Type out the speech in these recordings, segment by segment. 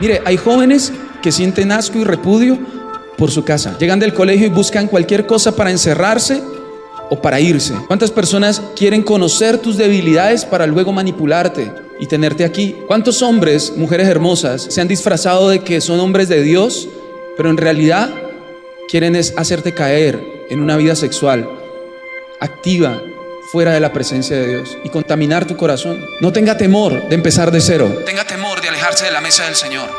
Mire, hay jóvenes que sienten asco y repudio por su casa. Llegan del colegio y buscan cualquier cosa para encerrarse o para irse. ¿Cuántas personas quieren conocer tus debilidades para luego manipularte y tenerte aquí? ¿Cuántos hombres, mujeres hermosas, se han disfrazado de que son hombres de Dios, pero en realidad quieren hacerte caer en una vida sexual activa, fuera de la presencia de Dios, y contaminar tu corazón? No tenga temor de empezar de cero. Tenga temor de alejarse de la mesa del Señor.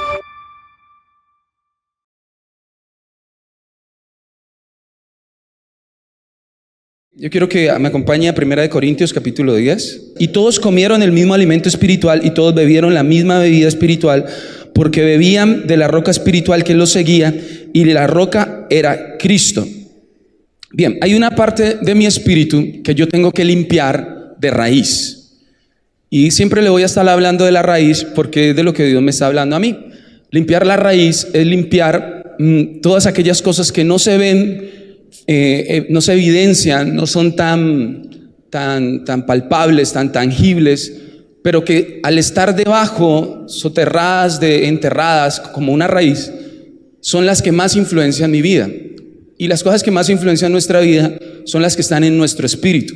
Yo quiero que me acompañe a 1 Corintios capítulo 10. Y todos comieron el mismo alimento espiritual y todos bebieron la misma bebida espiritual, porque bebían de la roca espiritual que los seguía, y la roca era Cristo. Bien, hay una parte de mi espíritu que yo tengo que limpiar de raíz. Y siempre le voy a estar hablando de la raíz porque es de lo que Dios me está hablando a mí. Limpiar la raíz es limpiar todas aquellas cosas que no se ven, no se evidencian, no son tan palpables, tan tangibles, pero que al estar debajo, soterradas, enterradas como una raíz, son las que más influencian mi vida. Y las cosas que más influencian nuestra vida son las que están en nuestro espíritu.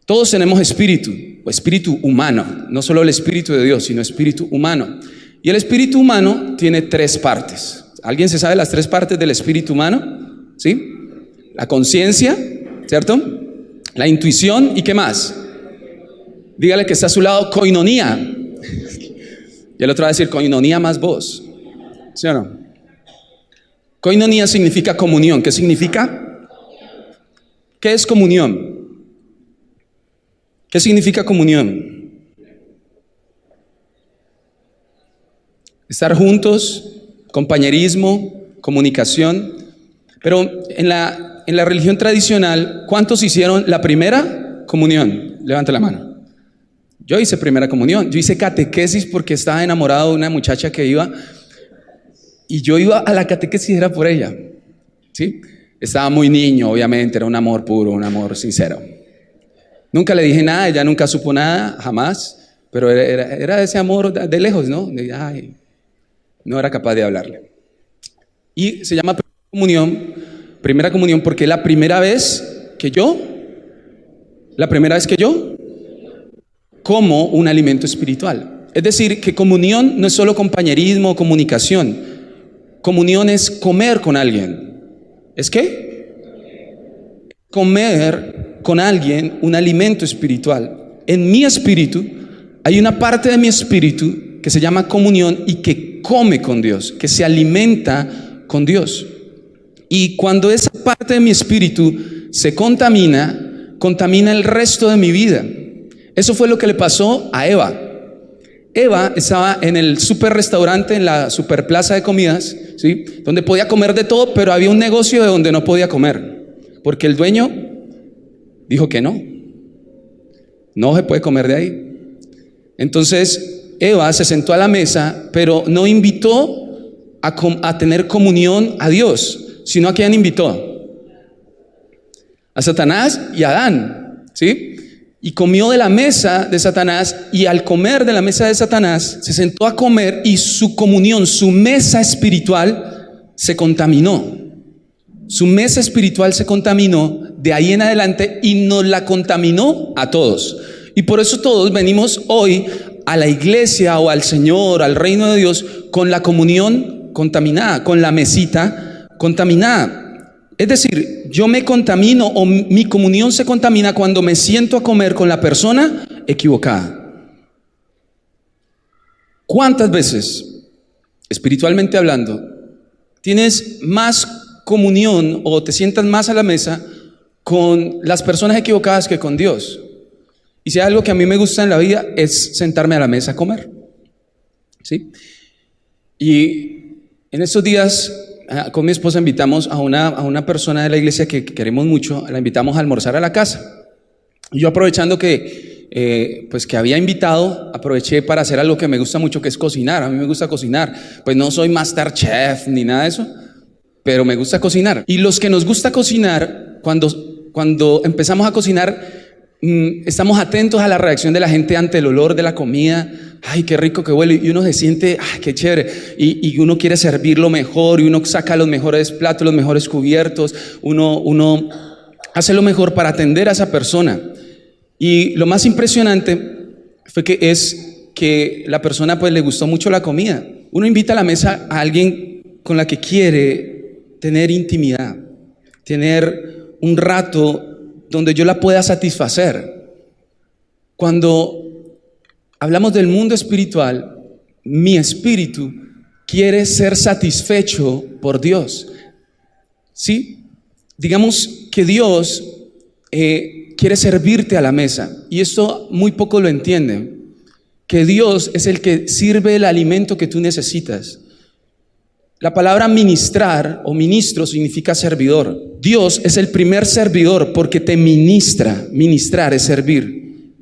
Todos tenemos espíritu, o espíritu humano, no solo el espíritu de Dios, sino espíritu humano. Y el espíritu humano tiene 3 partes. ¿Alguien se sabe las 3 partes del espíritu humano? ¿Sí? La conciencia, ¿cierto? La intuición, ¿y qué más? Dígale que está a su lado, coinonía. Y el otro va a decir, coinonía más vos. ¿Sí o no? Coinonía significa comunión. ¿Qué significa? ¿Qué es comunión? ¿Qué significa comunión? Estar juntos, compañerismo, comunicación. Pero en la religión tradicional, ¿cuántos hicieron la primera comunión? Levante la mano. Yo hice primera comunión. Yo hice catequesis porque estaba enamorado de una muchacha que iba. Y yo iba a la catequesis, era por ella, ¿sí? Estaba muy niño, obviamente, era un amor puro, un amor sincero. Nunca le dije nada, ella nunca supo nada, jamás, pero era ese amor de lejos, ¿no? Ay, no era capaz de hablarle. Y se llama primera comunión porque la primera vez que yo como un alimento espiritual. Es decir, que comunión no es solo compañerismo o comunicación. Comunión es comer con alguien. ¿Es qué? Comer con alguien un alimento espiritual. En mi espíritu hay una parte de mi espíritu que se llama comunión y que come con Dios, que se alimenta con Dios. Y cuando esa parte de mi espíritu se contamina el resto de mi vida. Eso fue lo que le pasó a Eva. Eva estaba en el super restaurante, en la super plaza de comidas, ¿sí? Donde podía comer de todo, pero había un negocio de donde no podía comer, porque el dueño dijo que no se puede comer de ahí. Entonces Eva se sentó a la mesa, pero no invitó a tener comunión a Dios, sino a quién invitó: a Satanás y a Adán, ¿sí? Y comió de la mesa de Satanás, y al comer de la mesa de Satanás se sentó a comer, y su comunión, su mesa espiritual se contaminó. Su mesa espiritual se contaminó de ahí en adelante y nos la contaminó a todos. Y por eso todos venimos hoy a la iglesia o al Señor, al reino de Dios, con la comunión contaminada, con la mesita contaminada. Es decir, yo me contamino o mi comunión se contamina cuando me siento a comer con la persona equivocada. ¿Cuántas veces, espiritualmente hablando, tienes más comunión o te sientas más a la mesa con las personas equivocadas que con Dios? Y si hay algo que a mí me gusta en la vida es sentarme a la mesa a comer, ¿sí? Y en estos días con mi esposa invitamos a una persona de la iglesia que queremos mucho, la invitamos a almorzar a la casa. Y yo, aprovechando que había invitado, aproveché para hacer algo que me gusta mucho, que es cocinar. A mí me gusta cocinar. Pues no soy master chef ni nada de eso, pero me gusta cocinar. Y los que nos gusta cocinar, cuando empezamos a cocinar, estamos atentos a la reacción de la gente ante el olor de la comida, ay, qué rico que huele, y uno se siente, ay, qué chévere, y uno quiere servirlo mejor, y uno saca los mejores platos, los mejores cubiertos, uno hace lo mejor para atender a esa persona. Y lo más impresionante fue que la persona pues le gustó mucho la comida. Uno invita a la mesa a alguien con la que quiere tener intimidad, tener un rato donde yo la pueda satisfacer. Cuando hablamos del mundo espiritual, mi espíritu quiere ser satisfecho por Dios. ¿Sí? Digamos que Dios quiere servirte a la mesa, y esto muy poco lo entienden, que Dios es el que sirve el alimento que tú necesitas. La palabra ministrar o ministro significa servidor. Dios es el primer servidor porque te ministra. Ministrar es servir.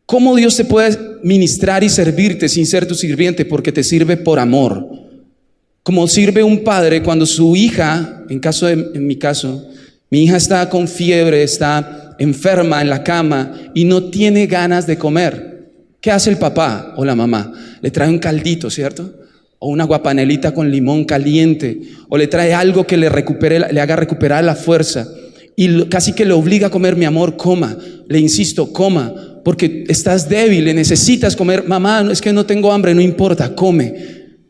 ¿Cómo Dios te puede ministrar y servirte sin ser tu sirviente? Porque te sirve por amor. Como sirve un padre cuando su hija, en mi caso, mi hija está con fiebre, está enferma en la cama y no tiene ganas de comer. ¿Qué hace el papá o la mamá? Le trae un caldito, ¿cierto? O una guapanelita con limón caliente, o le trae algo que le haga recuperar la fuerza, y casi que le obliga a comer. Mi amor, coma, le insisto, coma, porque estás débil, le necesitas comer. Mamá, es que no tengo hambre, no importa, come.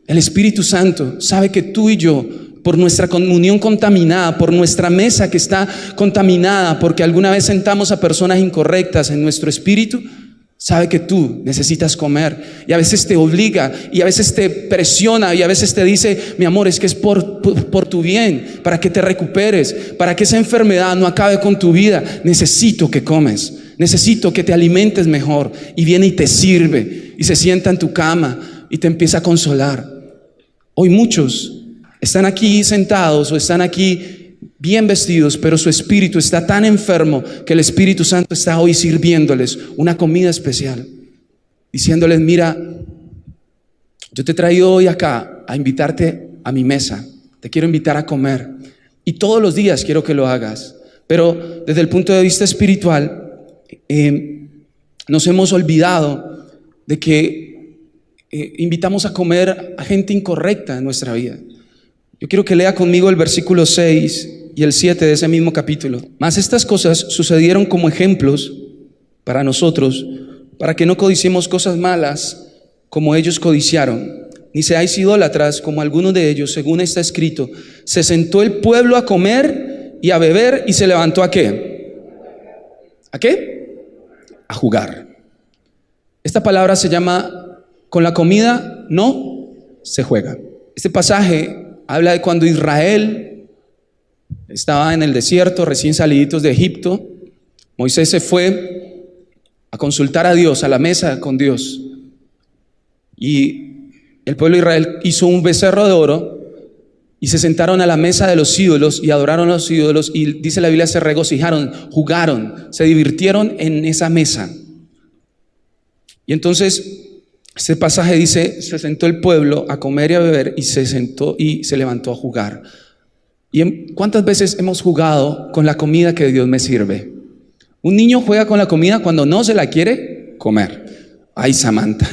El Espíritu Santo sabe que tú y yo, por nuestra comunión contaminada, por nuestra mesa que está contaminada, porque alguna vez sentamos a personas incorrectas en nuestro espíritu, sabe que tú necesitas comer, y a veces te obliga, y a veces te presiona, y a veces te dice, mi amor, es que es por tu bien, para que te recuperes, para que esa enfermedad no acabe con tu vida. Necesito que comes, necesito que te alimentes mejor. Y viene y te sirve, y se sienta en tu cama, y te empieza a consolar. Hoy muchos están aquí sentados, o están aquí bien vestidos, pero su espíritu está tan enfermo que el Espíritu Santo está hoy sirviéndoles una comida especial, diciéndoles, mira, yo te he traído hoy acá a invitarte a mi mesa, te quiero invitar a comer, y todos los días quiero que lo hagas. Pero desde el punto de vista espiritual, nos hemos olvidado de que invitamos a comer a gente incorrecta en nuestra vida. Yo quiero que lea conmigo el versículo 6 y el 7 de ese mismo capítulo. Mas estas cosas sucedieron como ejemplos para nosotros, para que no codiciemos cosas malas como ellos codiciaron, ni seáis idólatras como algunos de ellos, según está escrito. Se sentó el pueblo a comer y a beber, y se levantó ¿a qué? ¿A qué? A jugar. Esta palabra se llama, con la comida no se juega. Este pasaje habla de cuando Israel estaba en el desierto, recién saliditos de Egipto. Moisés se fue a consultar a Dios, a la mesa con Dios, y el pueblo de Israel hizo un becerro de oro y se sentaron a la mesa de los ídolos y adoraron a los ídolos, y dice la Biblia, se regocijaron, jugaron, se divirtieron en esa mesa. Y entonces este pasaje dice, se sentó el pueblo a comer y a beber, y se sentó y se levantó a jugar. ¿Y cuántas veces hemos jugado con la comida que Dios me sirve? Un niño juega con la comida cuando no se la quiere comer. Ay, Samantha,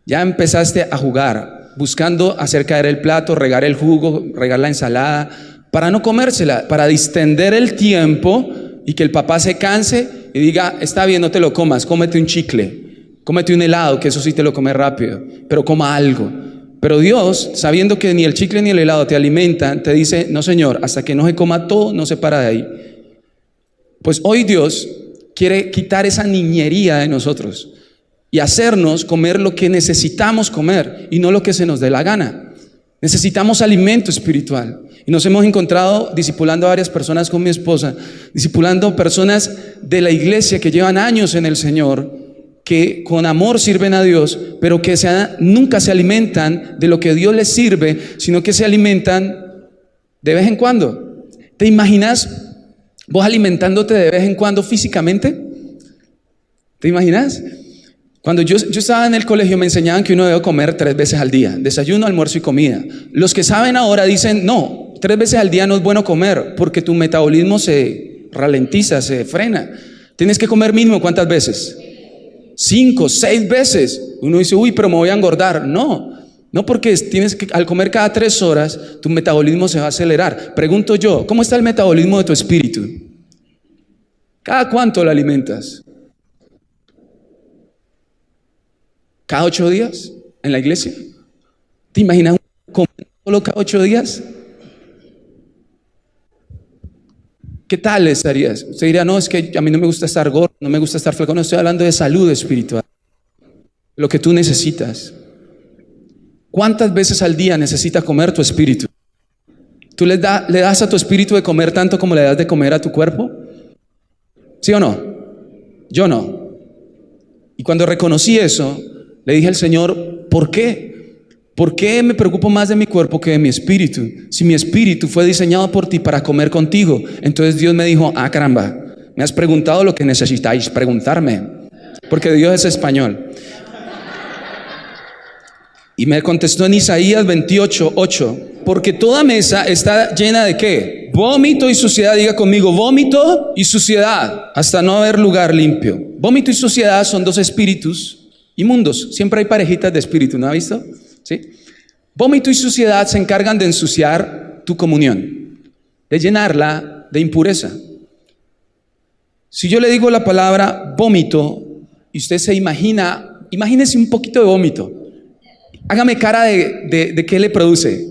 ya empezaste a jugar, buscando hacer caer el plato, regar el jugo, regar la ensalada, para no comérsela, para distender el tiempo y que el papá se canse y diga, está bien, no te lo comas, cómete un chicle, cómete un helado, que eso sí te lo comes rápido, pero coma algo. Pero Dios, sabiendo que ni el chicle ni el helado te alimentan, te dice, no Señor, hasta que no se coma todo, no se para de ahí. Pues hoy Dios quiere quitar esa niñería de nosotros y hacernos comer lo que necesitamos comer y no lo que se nos dé la gana. Necesitamos alimento espiritual. Y nos hemos encontrado discipulando a varias personas con mi esposa, discipulando personas de la iglesia que llevan años en el Señor, que con amor sirven a Dios, pero que nunca se alimentan de lo que Dios les sirve, sino que se alimentan de vez en cuando. ¿Te imaginas vos alimentándote de vez en cuando físicamente? ¿Te imaginas? Cuando yo estaba en el colegio me enseñaban que uno debe comer 3 veces al día, desayuno, almuerzo y comida. Los que saben ahora dicen, no, 3 veces al día no es bueno comer, porque tu metabolismo se ralentiza, se frena. Tienes que comer mínimo, ¿cuántas veces? 5, 6 veces. Uno dice, uy, pero me voy a engordar. No porque tienes que, al comer cada 3 horas, tu metabolismo se va a acelerar. Pregunto yo, ¿cómo está el metabolismo de tu espíritu? ¿Cada cuánto lo alimentas? ¿Cada 8 días en la iglesia? ¿Te imaginas comer solo cada 8 días? ¿Qué tal estarías? Usted diría, no, es que a mí no me gusta estar gordo, no me gusta estar flaco. No, estoy hablando de salud espiritual. Lo que tú necesitas. ¿Cuántas veces al día necesita comer tu espíritu? ¿Tú le das a tu espíritu de comer tanto como le das de comer a tu cuerpo? ¿Sí o no? Yo no. Y cuando reconocí eso, le dije al Señor, ¿por qué? ¿Por qué me preocupo más de mi cuerpo que de mi espíritu? Si mi espíritu fue diseñado por ti para comer contigo. Entonces Dios me dijo, caramba, me has preguntado lo que necesitáis preguntarme, porque Dios es español. Y me contestó en Isaías 28:8, porque toda mesa está llena de ¿qué? Vómito y suciedad. Diga conmigo, vómito y suciedad, hasta no haber lugar limpio. Vómito y suciedad son 2 espíritus inmundos. Siempre hay parejitas de espíritu, ¿no ha visto? ¿Sí? Vómito y suciedad se encargan de ensuciar tu comunión, de llenarla de impureza. Si yo le digo la palabra vómito y usted se imagínese un poquito de vómito. Hágame cara de qué le produce.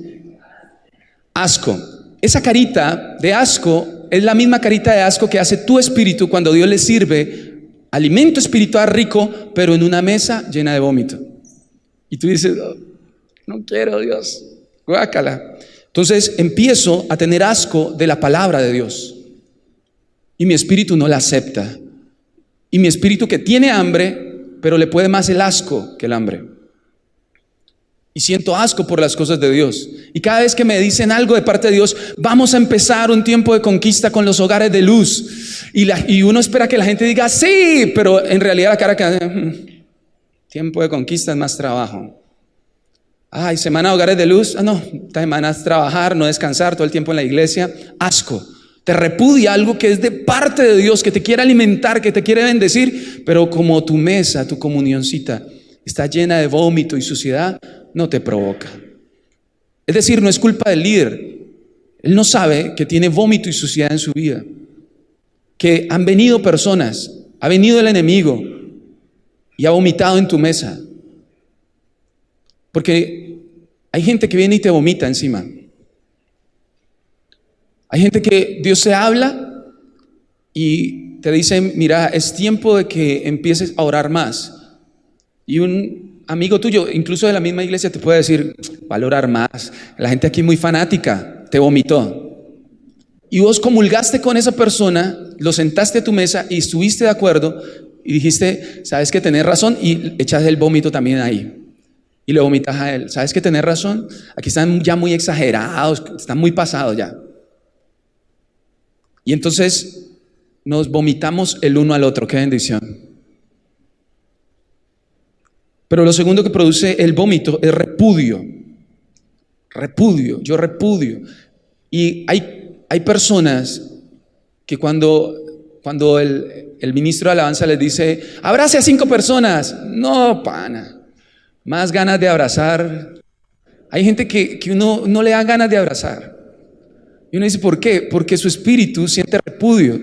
Asco. Esa carita de asco es la misma carita de asco que hace tu espíritu cuando Dios le sirve alimento espiritual rico, pero en una mesa llena de vómito. Y tú dices, no quiero, Dios, guácala. Entonces empiezo a tener asco de la palabra de Dios y mi espíritu no la acepta. Y mi espíritu que tiene hambre, pero le puede más el asco que el hambre. Y siento asco por las cosas de Dios. Y cada vez que me dicen algo de parte de Dios, vamos a empezar un tiempo de conquista con los hogares de luz. Y uno espera que la gente diga, sí, pero en realidad la cara que tiempo de conquista es más trabajo. Ay, semana de hogares de luz. No, esta semana es trabajar, no descansar, todo el tiempo en la iglesia. Asco. Te repudia algo que es de parte de Dios, que te quiere alimentar, que te quiere bendecir, pero como tu mesa, tu comunioncita está llena de vómito y suciedad, no te provoca. Es decir, no es culpa del líder. Él no sabe que tiene vómito y suciedad en su vida, que han venido personas, ha venido el enemigo y ha vomitado en tu mesa. Porque hay gente que viene y te vomita encima. Hay gente que Dios se habla y te dice, mira, es tiempo de que empieces a orar más. Y un amigo tuyo, incluso de la misma iglesia, te puede decir, valorar más. La gente aquí es muy fanática, te vomitó. Y vos comulgaste con esa persona, lo sentaste a tu mesa y estuviste de acuerdo y dijiste, sabes que tenés razón, y echas el vómito también ahí. Y le vomitas a él, sabes que tenés razón, aquí están ya muy exagerados, están muy pasados ya. Y entonces nos vomitamos el uno al otro. Qué bendición. Pero lo segundo que produce el vómito es repudio. Repudio, yo repudio. Y hay personas que cuando el ministro de alabanza les dice, abrace a 5 personas. No, pana, más ganas de abrazar. Hay gente que uno no le da ganas de abrazar. Y uno dice, ¿por qué? Porque su espíritu siente repudio.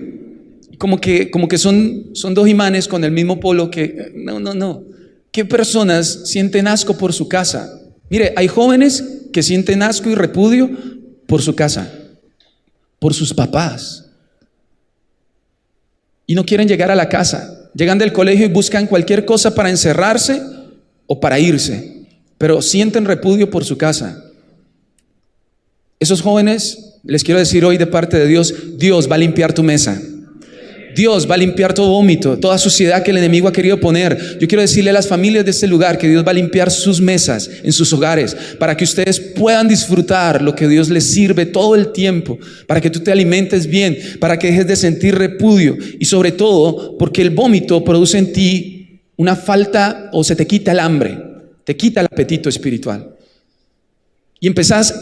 Como que son 2 imanes con el mismo polo que... No. ¿Qué personas sienten asco por su casa? Mire, hay jóvenes que sienten asco y repudio por su casa, por sus papás. Y no quieren llegar a la casa. Llegan del colegio y buscan cualquier cosa para encerrarse o para irse. Pero sienten repudio por su casa. Esos jóvenes... Les quiero decir hoy de parte de Dios, Dios va a limpiar tu mesa. Dios va a limpiar todo vómito, toda suciedad que el enemigo ha querido poner. Yo quiero decirle a las familias de este lugar que Dios va a limpiar sus mesas en sus hogares para que ustedes puedan disfrutar lo que Dios les sirve todo el tiempo, para que tú te alimentes bien, para que dejes de sentir repudio y sobre todo porque el vómito produce en ti una falta o se te quita el hambre, te quita el apetito espiritual. Y empezás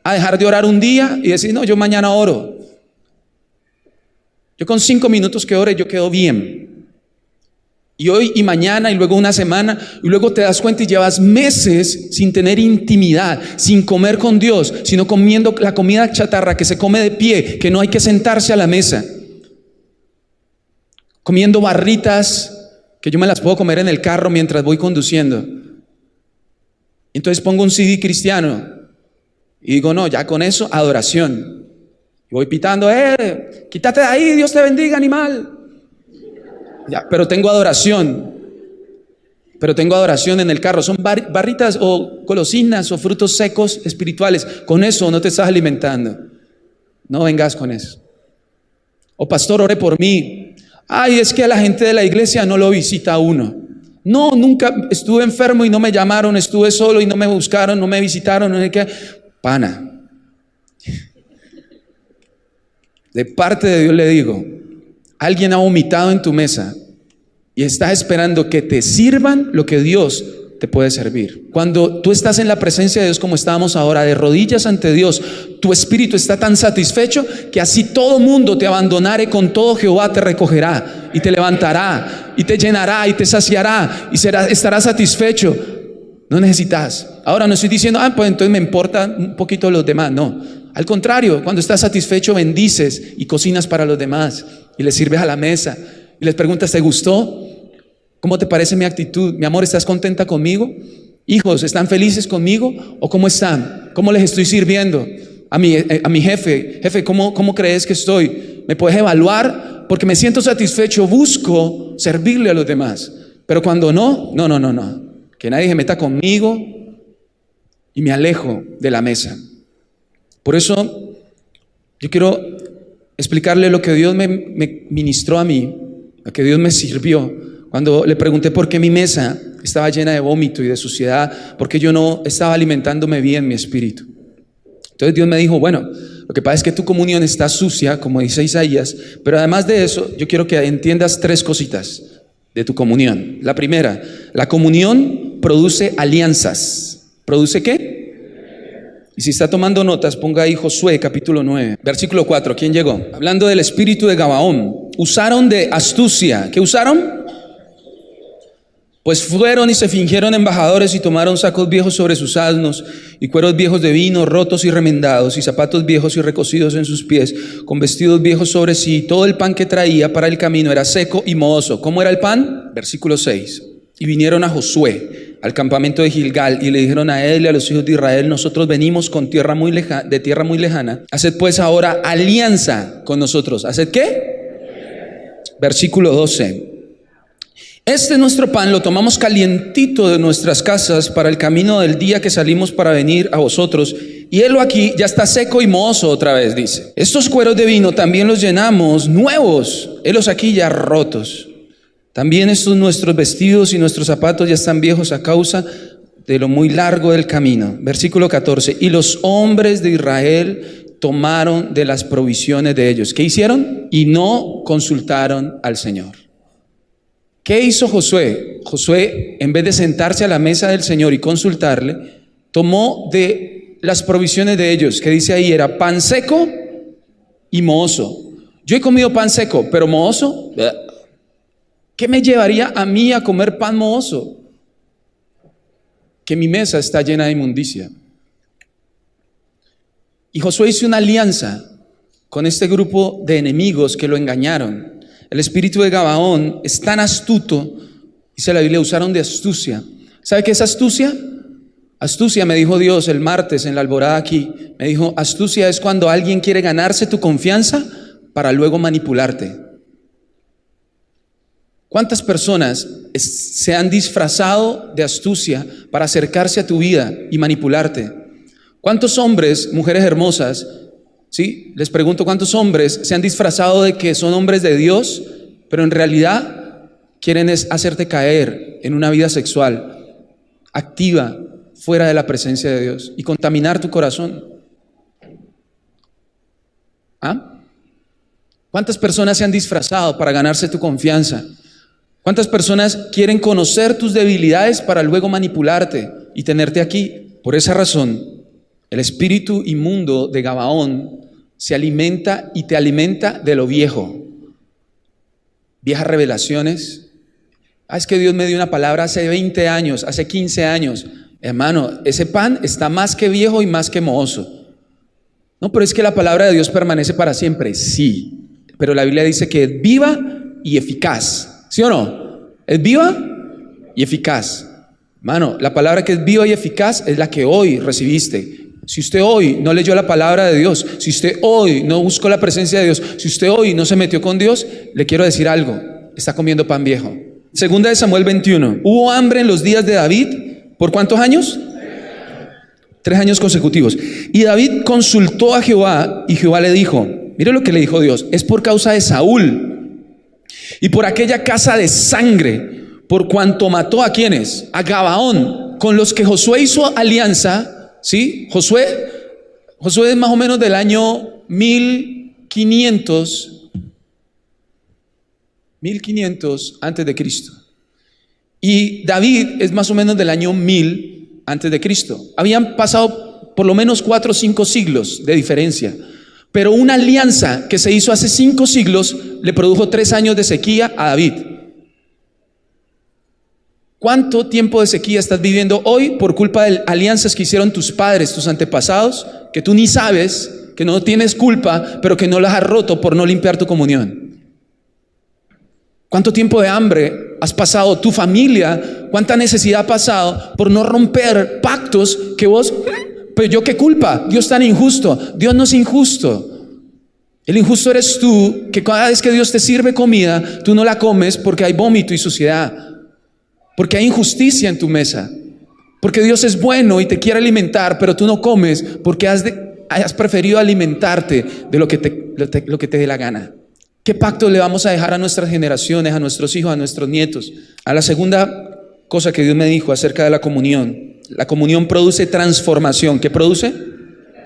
a dejar de orar un día y decir, no, yo mañana oro. Yo con 5 minutos que ore, yo quedo bien. Y hoy y mañana y luego una semana y luego te das cuenta y llevas meses sin tener intimidad, sin comer con Dios, sino comiendo la comida chatarra que se come de pie, que no hay que sentarse a la mesa. Comiendo barritas que yo me las puedo comer en el carro mientras voy conduciendo. Entonces pongo un CD cristiano y digo, no, ya con eso, adoración. Y voy pitando, quítate de ahí, Dios te bendiga, animal. Ya, pero tengo adoración en el carro. Son barritas o golosinas o frutos secos espirituales. Con eso no te estás alimentando. No vengas con eso. O pastor, ore por mí. Ay, es que a la gente de la iglesia no lo visita a uno. No, nunca estuve enfermo y no me llamaron, estuve solo y no me buscaron, no me visitaron, no sé qué. Pana. De parte de Dios le digo, alguien ha vomitado en tu mesa y estás esperando que te sirvan lo que Dios te puede servir. Cuando tú estás en la presencia de Dios como estábamos ahora, de rodillas ante Dios, tu espíritu está tan satisfecho que así todo mundo te abandonare, con todo Jehová te recogerá y te levantará y te llenará y te saciará y estarás satisfecho. No necesitas. Ahora no estoy diciendo, pues entonces me importa un poquito los demás. No, al contrario, cuando estás satisfecho bendices y cocinas para los demás y les sirves a la mesa y les preguntas, ¿te gustó? ¿Cómo te parece mi actitud? Mi amor, ¿estás contenta conmigo? Hijos, ¿están felices conmigo? ¿O cómo están? ¿Cómo les estoy sirviendo? A mi jefe, ¿cómo crees que estoy? ¿Me puedes evaluar? Porque me siento satisfecho, busco servirle a los demás. Pero cuando no. Que nadie se meta conmigo y me alejo de la mesa. Por eso yo quiero explicarle lo que Dios me ministró a mí, lo que Dios me sirvió. Cuando le pregunté por qué mi mesa estaba llena de vómito y de suciedad, porque yo no estaba alimentándome bien mi espíritu. Entonces Dios me dijo, bueno, lo que pasa es que tu comunión está sucia, como dice Isaías, pero además de eso, yo quiero que entiendas 3 cositas de tu comunión. La primera, la comunión produce alianzas. ¿Produce qué? Y si está tomando notas, ponga ahí Josué capítulo 9, versículo 4. ¿Quién llegó? Hablando del espíritu de Gabaón. Usaron de astucia. ¿Qué usaron? Pues fueron y se fingieron embajadores y tomaron sacos viejos sobre sus asnos y cueros viejos de vino rotos y remendados y zapatos viejos y recocidos en sus pies, con vestidos viejos sobre sí. Todo el pan que traía para el camino era seco y mohoso. ¿Cómo era el pan? Versículo 6. Y vinieron a Josué al campamento de Gilgal y le dijeron a él y a los hijos de Israel, nosotros venimos de tierra muy lejana. Haced pues ahora alianza con nosotros. ¿Haced qué? Versículo 12. Este nuestro pan lo tomamos calientito de nuestras casas para el camino del día que salimos para venir a vosotros. Y helo aquí, ya está seco y mohoso otra vez, dice. Estos cueros de vino también los llenamos nuevos, helos aquí ya rotos. También estos nuestros vestidos y nuestros zapatos ya están viejos a causa de lo muy largo del camino. Versículo 14. Y los hombres de Israel tomaron de las provisiones de ellos. ¿Qué hicieron? Y no consultaron al Señor. ¿Qué hizo Josué? Josué, en vez de sentarse a la mesa del Señor y consultarle, tomó de las provisiones de ellos, que dice ahí, era pan seco y mohoso. Yo he comido pan seco, pero mohoso, ¿qué me llevaría a mí a comer pan mohoso? Que mi mesa está llena de inmundicia. Y Josué hizo una alianza con este grupo de enemigos que lo engañaron. El espíritu de Gabaón es tan astuto, dice la Biblia, usaron de astucia. ¿Sabe qué es astucia? Astucia, me dijo Dios el martes en la alborada aquí, me dijo, astucia es cuando alguien quiere ganarse tu confianza para luego manipularte. ¿Cuántas personas se han disfrazado de astucia para acercarse a tu vida y manipularte? ¿Cuántos hombres, mujeres hermosas, ¿sí? Les pregunto, ¿cuántos hombres se han disfrazado de que son hombres de Dios, pero en realidad quieren hacerte caer en una vida sexual activa, fuera de la presencia de Dios y contaminar tu corazón? ¿Ah? ¿Cuántas personas se han disfrazado para ganarse tu confianza? ¿Cuántas personas quieren conocer tus debilidades para luego manipularte y tenerte aquí? Por esa razón, el espíritu inmundo de Gabaón se alimenta y te alimenta de lo viejo. Viejas revelaciones, Es que Dios me dio una palabra hace 20 años, hace 15 años. Hermano, ese pan está más que viejo y más que mohoso. No, pero es que la palabra de Dios permanece para siempre. Sí, pero la Biblia dice que es viva y eficaz. ¿Sí o no? Es viva y eficaz. Hermano, la palabra que es viva y eficaz es la que hoy recibiste. Si usted hoy no leyó la palabra de Dios, si usted hoy no buscó la presencia de Dios, si usted hoy no se metió con Dios, le quiero decir algo: está comiendo pan viejo. Segunda de Samuel 21. Hubo hambre en los días de David. ¿Por cuántos años? 3 años consecutivos. Y David consultó a Jehová, y Jehová le dijo, mire lo que le dijo Dios: es por causa de Saúl y por aquella casa de sangre, por cuanto mató a quienes, a Gabaón, con los que Josué hizo alianza. ¿Sí? Josué es más o menos del año 1500 antes de Cristo. Y David es más o menos del año 1000 antes de Cristo. Habían pasado por lo menos 4 o 5 siglos de diferencia. Pero una alianza que se hizo hace 5 siglos le produjo 3 años de sequía a David. ¿Cuánto tiempo de sequía estás viviendo hoy por culpa de alianzas que hicieron tus padres, tus antepasados, que tú ni sabes, que no tienes culpa, pero que no las has roto por no limpiar tu comunión? ¿Cuánto tiempo de hambre has pasado tu familia? ¿Cuánta necesidad ha pasado por no romper pactos que vos, pero yo qué culpa? Dios tan injusto. Dios no es injusto. El injusto eres tú, que cada vez que Dios te sirve comida, tú no la comes porque hay vómito y suciedad. Porque hay injusticia en tu mesa, porque Dios es bueno y te quiere alimentar, pero tú no comes porque has preferido alimentarte de lo que te dé la gana. ¿Qué pacto le vamos a dejar a nuestras generaciones, a nuestros hijos, a nuestros nietos? A la segunda cosa que Dios me dijo acerca de la comunión: la comunión produce transformación. ¿Qué produce?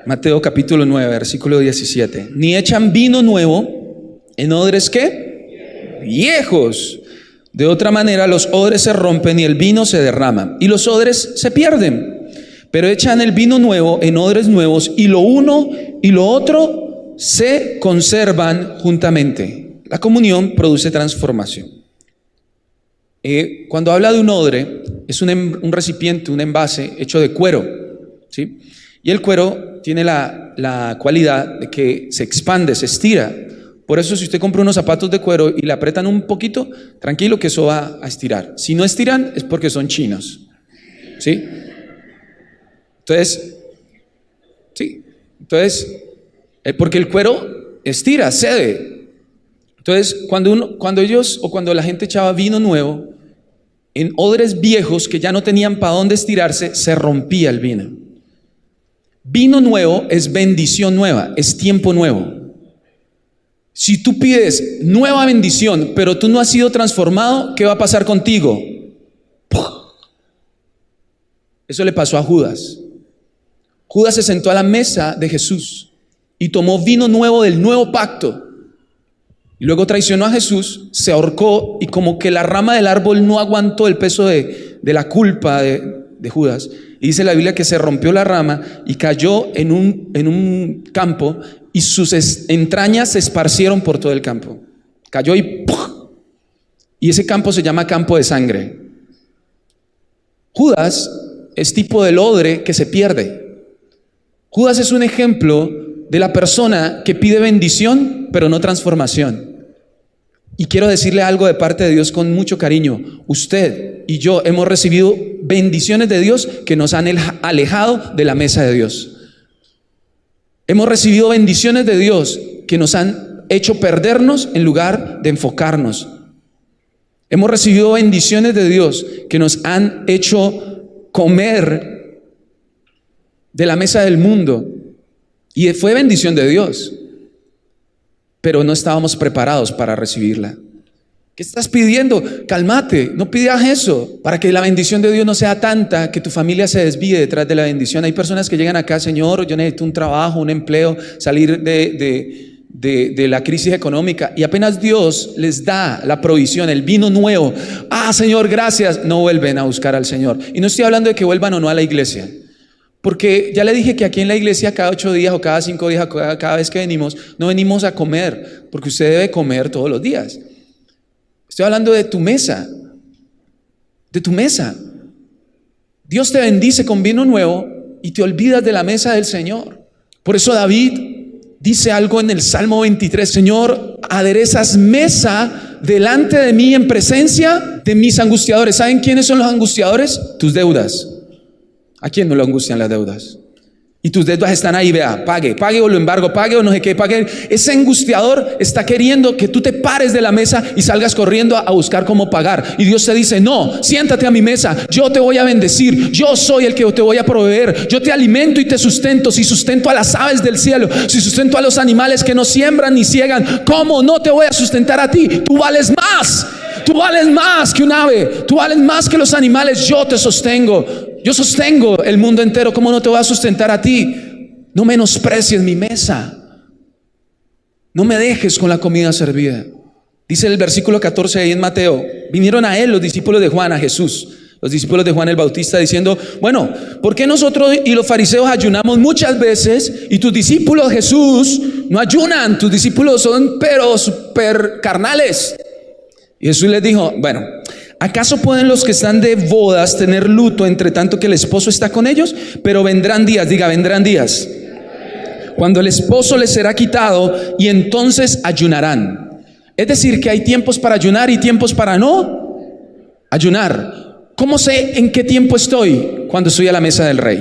Mateo capítulo 9, versículo 17. Ni echan vino nuevo en odres, ¿qué? Viejos. De otra manera los odres se rompen y el vino se derrama y los odres se pierden. Pero echan el vino nuevo en odres nuevos y lo uno y lo otro se conservan juntamente. La comunión produce transformación. Cuando habla de un odre, es un recipiente, un envase hecho de cuero, ¿sí? Y el cuero tiene la cualidad de que se expande, se estira. Por eso si usted compra unos zapatos de cuero y le apretan un poquito, tranquilo que eso va a estirar. Si no estiran es porque son chinos, ¿sí? Entonces, porque el cuero estira, cede. Entonces, cuando la gente echaba vino nuevo en odres viejos que ya no tenían para dónde estirarse, se rompía el vino. Vino nuevo es bendición nueva, es tiempo nuevo. Si tú pides nueva bendición, pero tú no has sido transformado, ¿qué va a pasar contigo? Eso le pasó a Judas. Judas se sentó a la mesa de Jesús y tomó vino nuevo del nuevo pacto. Y luego traicionó a Jesús, se ahorcó y como que la rama del árbol no aguantó el peso de la culpa de Judas. Y dice la Biblia que se rompió la rama y cayó en un campo y sus entrañas se esparcieron por todo el campo. Cayó y ¡puf! Y ese campo se llama campo de sangre. Judas es tipo del odre que se pierde. Judas es un ejemplo de la persona que pide bendición pero no transformación. Y quiero decirle algo de parte de Dios con mucho cariño. Usted y yo hemos recibido bendiciones de Dios que nos han alejado de la mesa de Dios. Hemos recibido bendiciones de Dios que nos han hecho perdernos en lugar de enfocarnos. Hemos recibido bendiciones de Dios que nos han hecho comer de la mesa del mundo. Y fue bendición de Dios, pero no estábamos preparados para recibirla. ¿Qué estás pidiendo? Cálmate, no pidas eso, para que la bendición de Dios no sea tanta que tu familia se desvíe detrás de la bendición. Hay personas que llegan acá: Señor, yo necesito un trabajo, un empleo, salir de la crisis económica, y apenas Dios les da la provisión, el vino nuevo, Señor, gracias, no vuelven a buscar al Señor. Y no estoy hablando de que vuelvan o no a la iglesia, porque ya le dije que aquí en la iglesia cada 8 días o cada 5 días, cada vez que venimos, no venimos a comer, porque usted debe comer todos los días. Estoy hablando de tu mesa. de tu mesa. Dios te bendice con vino nuevo y te olvidas de la mesa del Señor. Por eso David dice algo en el Salmo 23: Señor, aderezas mesa delante de mí en presencia de mis angustiadores. ¿Saben quiénes son los angustiadores? Tus deudas. ¿A quién no le angustian las deudas? Y tus deudas están ahí, vea, pague o lo embargo, pague o no sé qué, pague. Ese angustiador está queriendo que tú te pares de la mesa y salgas corriendo a buscar cómo pagar. Y Dios te dice: no, siéntate a mi mesa, yo te voy a bendecir, yo soy el que te voy a proveer, yo te alimento y te sustento. Si sustento a las aves del cielo, si sustento a los animales que no siembran ni ciegan, ¿cómo no te voy a sustentar a ti? Tú vales más. Tú vales más que un ave, tú vales más que los animales. Yo te sostengo, yo sostengo el mundo entero. ¿Cómo no te voy a sustentar a ti? No menosprecies mi mesa, no me dejes con la comida servida. Dice el versículo 14 ahí en Mateo: vinieron a él los discípulos de Juan, a Jesús, los discípulos de Juan el Bautista, diciendo: bueno, ¿por qué nosotros y los fariseos ayunamos muchas veces y tus discípulos, Jesús, no ayunan? Tus discípulos son pero super carnales. Y Jesús les dijo: bueno, ¿acaso pueden los que están de bodas tener luto entre tanto que el esposo está con ellos? Pero vendrán días, diga, vendrán días, cuando el esposo les será quitado, y entonces ayunarán. Es decir, que hay tiempos para ayunar y tiempos para no ayunar. ¿Cómo sé en qué tiempo estoy? Cuando estoy a la mesa del Rey.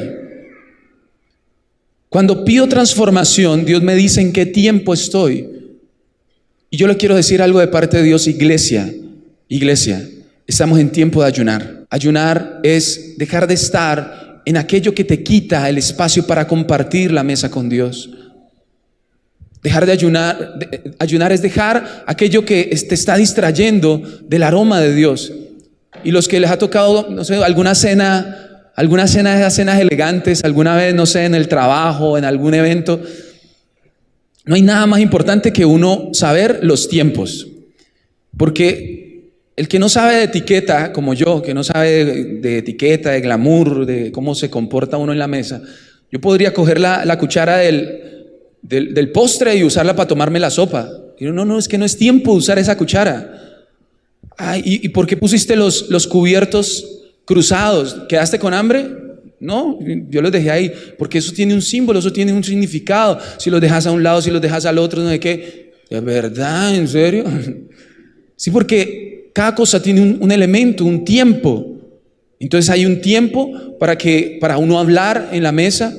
Cuando pido transformación, Dios me dice en qué tiempo estoy. Y yo le quiero decir algo de parte de Dios: iglesia, estamos en tiempo de ayunar. Ayunar es dejar de estar en aquello que te quita el espacio para compartir la mesa con Dios. Dejar de ayunar, ayunar es dejar aquello que te está distrayendo del aroma de Dios. Y los que les ha tocado, no sé, alguna cena de esas cenas elegantes, alguna vez, no sé, en el trabajo, en algún evento, no hay nada más importante que uno saber los tiempos. Porque el que no sabe de etiqueta, como yo, que no sabe de etiqueta, de glamour, de cómo se comporta uno en la mesa, yo podría coger la cuchara del postre y usarla para tomarme la sopa. Y no, es que no es tiempo de usar esa cuchara. Ay, ¿y por qué pusiste los cubiertos cruzados? ¿Quedaste con hambre? No, yo los dejé ahí, porque eso tiene un símbolo, eso tiene un significado. Si los dejas a un lado, si los dejas al otro, no sé qué. ¿De verdad? ¿En serio? Sí, porque cada cosa tiene un elemento, un tiempo. Entonces hay un tiempo para uno hablar en la mesa,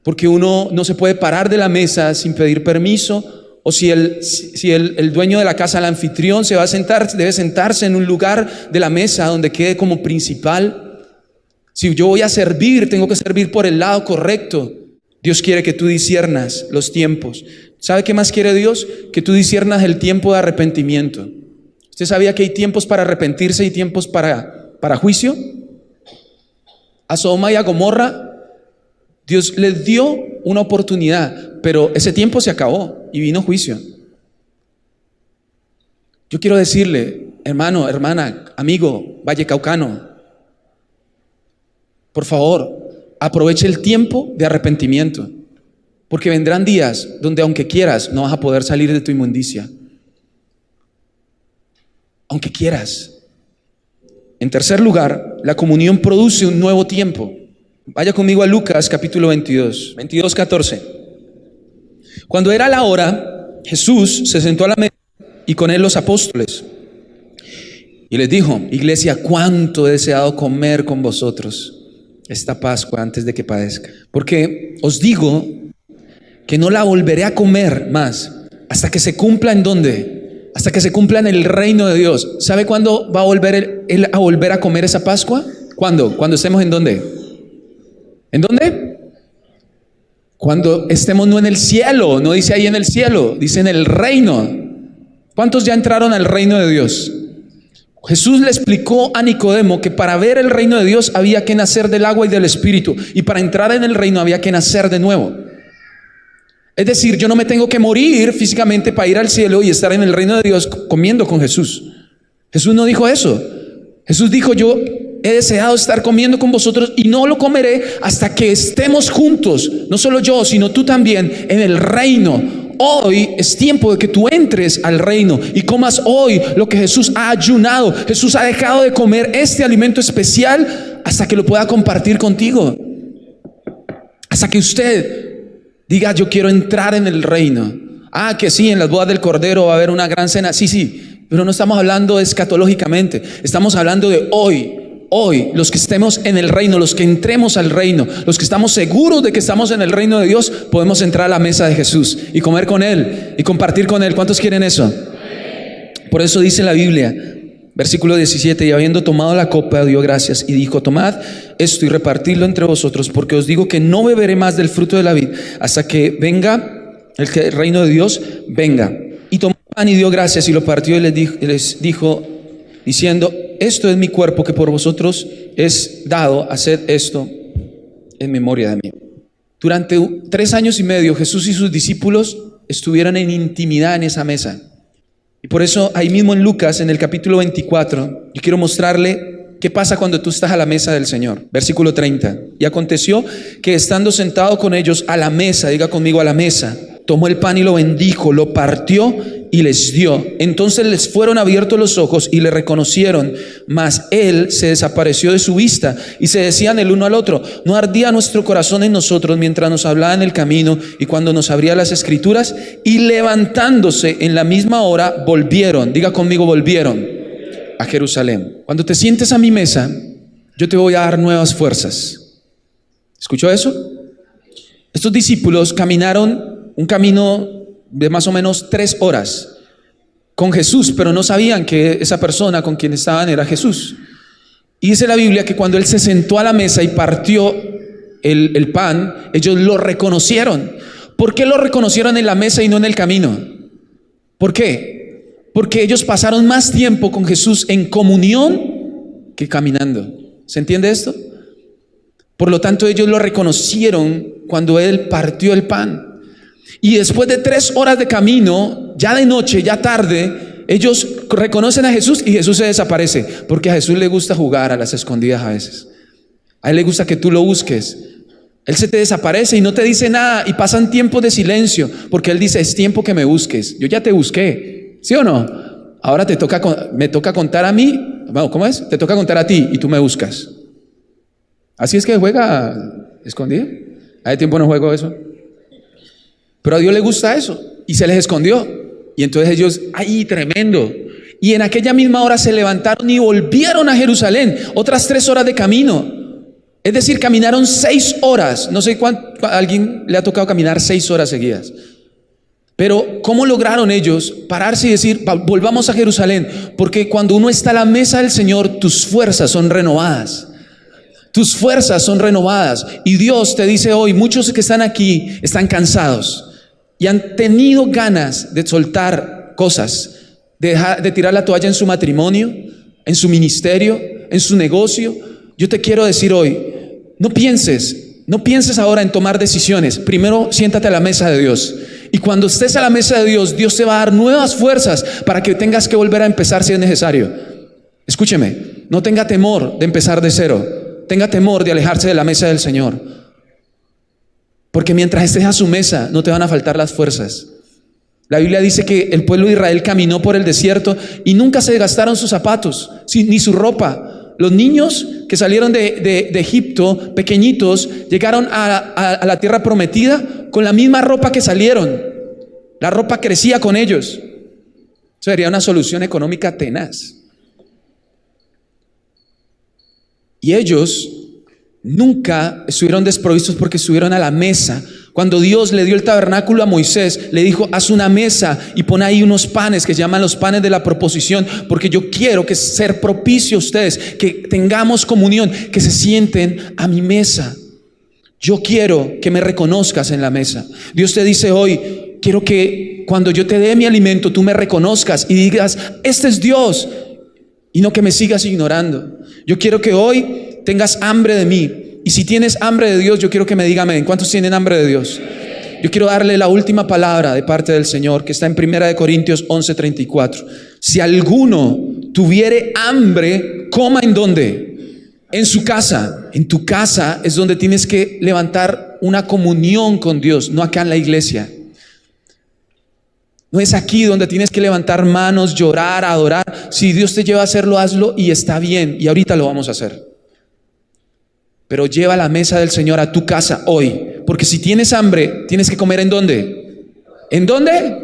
porque uno no se puede parar de la mesa sin pedir permiso. O si el dueño de la casa, el anfitrión, se va a sentar, debe sentarse en un lugar de la mesa donde quede como principal. Si yo voy a servir, tengo que servir por el lado correcto. Dios quiere que tú disciernas los tiempos. ¿Sabe qué más quiere Dios? Que tú disciernas el tiempo de arrepentimiento. ¿Usted sabía que hay tiempos para arrepentirse y tiempos para juicio? A Sodoma y a Gomorra, Dios les dio una oportunidad, pero ese tiempo se acabó y vino juicio. Yo quiero decirle, hermano, hermana, amigo, vallecaucano, por favor, aproveche el tiempo de arrepentimiento, porque vendrán días donde aunque quieras no vas a poder salir de tu inmundicia. Aunque quieras. En tercer lugar, la comunión produce un nuevo tiempo. Vaya conmigo a Lucas capítulo 22:14. Cuando era la hora, Jesús se sentó a la mesa y con él los apóstoles. Y les dijo: iglesia, cuánto he deseado comer con vosotros esta Pascua antes de que padezca. Porque os digo que no la volveré a comer más hasta que se cumpla ¿en dónde? Hasta que se cumpla en el reino de Dios. ¿Sabe cuándo va a volver él a volver a comer esa Pascua? ¿Cuándo? Cuando estemos ¿en dónde? ¿En dónde? Cuando estemos no en el cielo, no dice ahí en el cielo, dice en el reino. ¿Cuántos ya entraron al reino de Dios? Jesús le explicó a Nicodemo que para ver el reino de Dios había que nacer del agua y del Espíritu, y para entrar en el reino había que nacer de nuevo. Es decir, yo no me tengo que morir físicamente para ir al cielo y estar en el reino de Dios comiendo con Jesús. Jesús no dijo eso. Jesús dijo: yo he deseado estar comiendo con vosotros y no lo comeré hasta que estemos juntos, no solo yo, sino tú también, en el reino. hoy es tiempo de que tú entres al reino y comas hoy lo que Jesús ha ayunado. Jesús ha dejado de comer este alimento especial hasta que lo pueda compartir contigo. Hasta que usted diga, yo quiero entrar en el reino. Ah, que sí, en las bodas del Cordero va a haber una gran cena. Sí, pero no estamos hablando escatológicamente. Estamos hablando de hoy. Hoy, los que estemos en el reino, los que entremos al reino, los que estamos seguros de que estamos en el reino de Dios, podemos entrar a la mesa de Jesús y comer con Él y compartir con Él. ¿Cuántos quieren eso? Por eso dice la Biblia, versículo 17, y habiendo tomado la copa, dio gracias y dijo, tomad esto y repartidlo entre vosotros, porque os digo que no beberé más del fruto de la vid hasta que venga el reino de Dios venga. Y tomó pan y dio gracias y lo partió y les dijo diciendo, esto es mi cuerpo que por vosotros es dado, haced esto en memoria de mí. Durante 3 años y medio Jesús y sus discípulos estuvieron en intimidad en esa mesa. Y por eso ahí mismo en Lucas, en el capítulo 24, yo quiero mostrarle qué pasa cuando tú estás a la mesa del Señor. Versículo 30. Y aconteció que estando sentado con ellos a la mesa, diga conmigo a la mesa, tomó el pan y lo bendijo, lo partió y les dio. Entonces les fueron abiertos los ojos y le reconocieron, mas él se desapareció de su vista. Y se decían el uno al otro, ¿no ardía nuestro corazón en nosotros mientras nos hablaba en el camino y cuando nos abría las escrituras? Y levantándose en la misma hora volvieron, diga conmigo volvieron a Jerusalén. Cuando te sientes a mi mesa, yo te voy a dar nuevas fuerzas. ¿Escuchó eso? Estos discípulos caminaron un camino de más o menos 3 horas con Jesús, pero no sabían que esa persona con quien estaban era Jesús. Y dice la Biblia que cuando Él se sentó a la mesa y partió el pan, ellos lo reconocieron. ¿Por qué lo reconocieron en la mesa y no en el camino? ¿Por qué? Porque ellos pasaron más tiempo con Jesús en comunión que caminando. ¿Se entiende esto? Por lo tanto, ellos lo reconocieron cuando Él partió el pan. Y después de 3 horas de camino, ya de noche, ya tarde, ellos reconocen a Jesús y Jesús se desaparece. Porque a Jesús le gusta jugar a las escondidas a veces. A Él le gusta que tú lo busques. Él se te desaparece y no te dice nada y pasan tiempos de silencio. Porque Él dice, es tiempo que me busques. Yo ya te busqué, ¿sí o no? Ahora me toca contar a mí. Bueno, ¿cómo es? Te toca contar a ti y tú me buscas. Así es que juega escondido. Hace tiempo no juego eso. Pero a Dios le gusta eso y se les escondió. Y entonces ellos, ¡ay, tremendo! Y en aquella misma hora se levantaron y volvieron a Jerusalén. Otras 3 horas de camino. Es decir, caminaron 6 horas. No sé cuánto, a alguien le ha tocado caminar 6 horas seguidas. Pero ¿cómo lograron ellos pararse y decir, volvamos a Jerusalén? Porque cuando uno está a la mesa del Señor, tus fuerzas son renovadas. Tus fuerzas son renovadas. Y Dios te dice hoy, muchos que están aquí están cansados y han tenido ganas de soltar cosas, de tirar la toalla en su matrimonio, en su ministerio, en su negocio. Yo te quiero decir hoy, no pienses ahora en tomar decisiones. Primero siéntate a la mesa de Dios. Y cuando estés a la mesa de Dios, Dios te va a dar nuevas fuerzas para que tengas que volver a empezar si es necesario. Escúcheme, no tenga temor de empezar de cero. Tenga temor de alejarse de la mesa del Señor. Porque mientras estés a su mesa, no te van a faltar las fuerzas. La Biblia dice que el pueblo de Israel caminó por el desierto y nunca se desgastaron sus zapatos, ni su ropa. Los niños que salieron de Egipto, pequeñitos, llegaron a la tierra prometida con la misma ropa que salieron. La ropa crecía con ellos. Eso sería una solución económica tenaz. Y ellos nunca estuvieron desprovistos porque estuvieron a la mesa. Cuando Dios le dio el tabernáculo a Moisés, le dijo, haz una mesa y pon ahí unos panes que se llaman los panes de la proposición, porque yo quiero que ser propicio a ustedes, que tengamos comunión, que se sienten a mi mesa. Yo quiero que me reconozcas en la mesa. Dios te dice hoy, quiero que cuando yo te dé mi alimento, tú me reconozcas y digas, este es Dios, y no que me sigas ignorando. Yo quiero que hoy tengas hambre de mí. Y si tienes hambre de Dios, yo quiero que me diga amén. ¿Cuántos tienen hambre de Dios? Yo quiero darle la última palabra de parte del Señor, que está en 1 Corintios 11:34. Si alguno tuviere hambre, coma ¿en dónde? En su casa. En tu casa es donde tienes que levantar una comunión con Dios, no acá en la iglesia. No es aquí donde tienes que levantar manos, llorar, adorar. Si Dios te lleva a hacerlo, hazlo y está bien. Y ahorita lo vamos a hacer. Pero lleva la mesa del Señor a tu casa hoy. Porque si tienes hambre, tienes que comer ¿en dónde? ¿En dónde?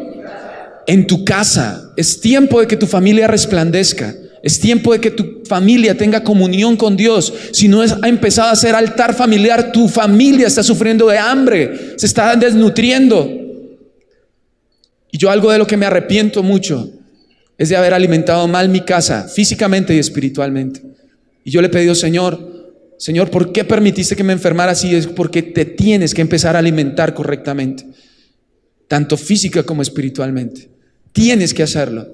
En tu casa. Es tiempo de que tu familia resplandezca. Es tiempo de que tu familia tenga comunión con Dios. Si no ha empezado a hacer altar familiar, tu familia está sufriendo de hambre, se está desnutriendo. Y yo algo de lo que me arrepiento mucho es de haber alimentado mal mi casa, físicamente y espiritualmente. Y yo le he pedido, Señor, ¿por qué permitiste que me enfermara así? Es porque te tienes que empezar a alimentar correctamente, tanto física como espiritualmente. Tienes que hacerlo.